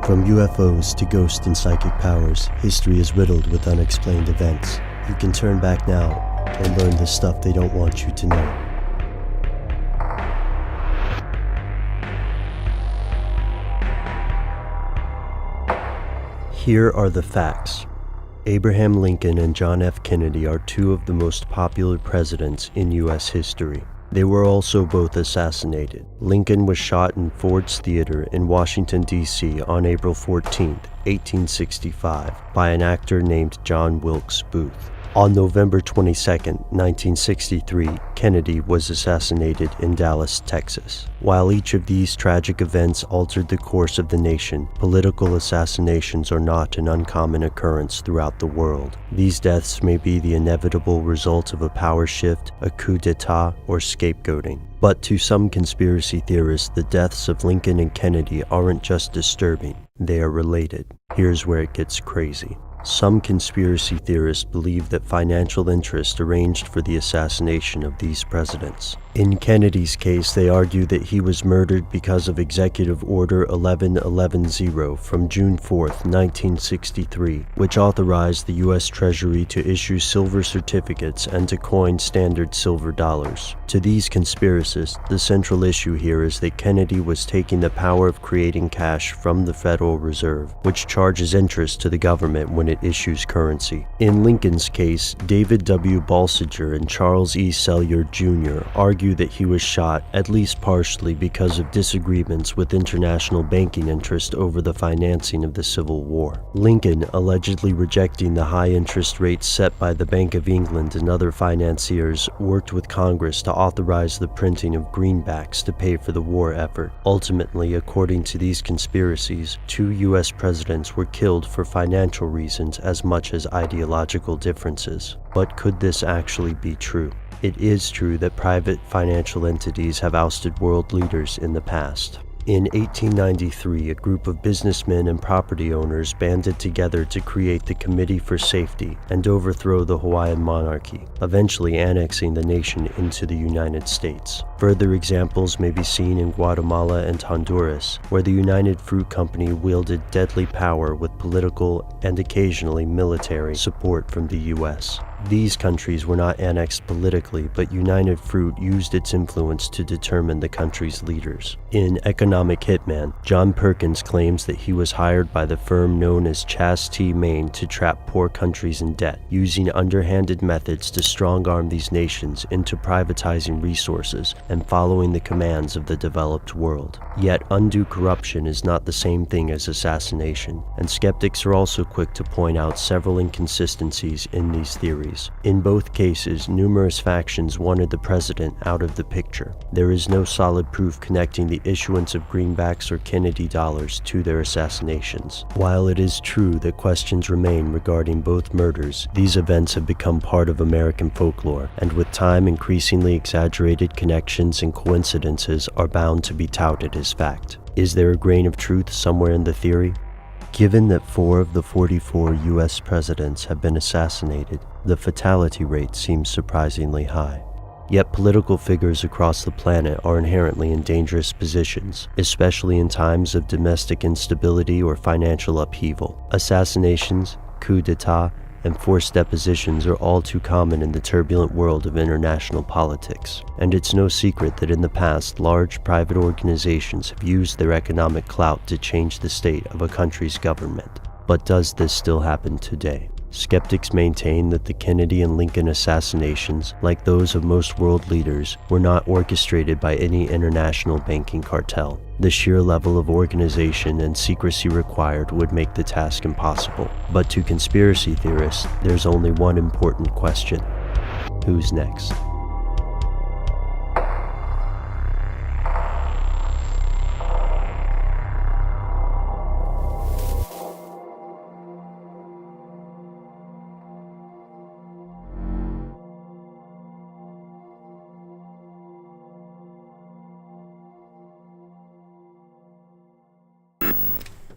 From UFOs to ghost and psychic powers, history is riddled with unexplained events. You can turn back now and learn the stuff they don't want you to know. Here are the facts. Abraham Lincoln and John F. Kennedy are two of the most popular presidents in U.S. history. They were also both assassinated. Lincoln was shot in Ford's Theater in Washington, D.C. on April 14, 1865, by an actor named John Wilkes Booth. On November 22, 1963, Kennedy was assassinated in Dallas, Texas. While each of these tragic events altered the course of the nation, political assassinations are not an uncommon occurrence throughout the world. These deaths may be the inevitable result of a power shift, a coup d'etat, or scapegoating. But to some conspiracy theorists, the deaths of Lincoln and Kennedy aren't just disturbing, they are related. Here's where it gets crazy. Some conspiracy theorists believe that financial interests arranged for the assassination of these presidents. In Kennedy's case, they argue that he was murdered because of Executive Order 11110 from June 4, 1963, which authorized the U.S. Treasury to issue silver certificates and to coin standard silver dollars. To these conspiracists, the central issue here is that Kennedy was taking the power of creating cash from the Federal Reserve, which charges interest to the government when it issues currency. In Lincoln's case, David W. Balsinger and Charles E. Sellier Jr. argue that he was shot, at least partially, because of disagreements with international banking interest over the financing of the Civil War. Lincoln, allegedly rejecting the high interest rates set by the Bank of England and other financiers, worked with Congress to authorize the printing of greenbacks to pay for the war effort. Ultimately, according to these conspiracies, two U.S. presidents were killed for financial reasons as much as ideological differences. But could this actually be true? It is true that private financial entities have ousted world leaders in the past. In 1893, a group of businessmen and property owners banded together to create the Committee for Safety and overthrow the Hawaiian monarchy, eventually annexing the nation into the United States. Further examples may be seen in Guatemala and Honduras, where the United Fruit Company wielded deadly power with political and occasionally military support from the U.S. These countries were not annexed politically, but United Fruit used its influence to determine the country's leaders. In Economic Hitman, John Perkins claims that he was hired by the firm known as Chas T. Main to trap poor countries in debt, using underhanded methods to strong-arm these nations into privatizing resources and following the commands of the developed world. Yet undue corruption is not the same thing as assassination, and skeptics are also quick to point out several inconsistencies in these theories. In both cases, numerous factions wanted the president out of the picture. There is no solid proof connecting the issuance of greenbacks or Kennedy dollars to their assassinations. While it is true that questions remain regarding both murders, these events have become part of American folklore, and with time, increasingly exaggerated connections and coincidences are bound to be touted as fact. Is there a grain of truth somewhere in the theory? Given that 4 of the 44 U.S. presidents have been assassinated, the fatality rate seems surprisingly high. Yet political figures across the planet are inherently in dangerous positions, especially in times of domestic instability or financial upheaval. Assassinations, coup d'etat, and forced depositions are all too common in the turbulent world of international politics. And it's no secret that in the past, large private organizations have used their economic clout to change the state of a country's government. But does this still happen today? Skeptics maintain that the Kennedy and Lincoln assassinations, like those of most world leaders, were not orchestrated by any international banking cartel. The sheer level of organization and secrecy required would make the task impossible. But to conspiracy theorists, there's only one important question: who's next?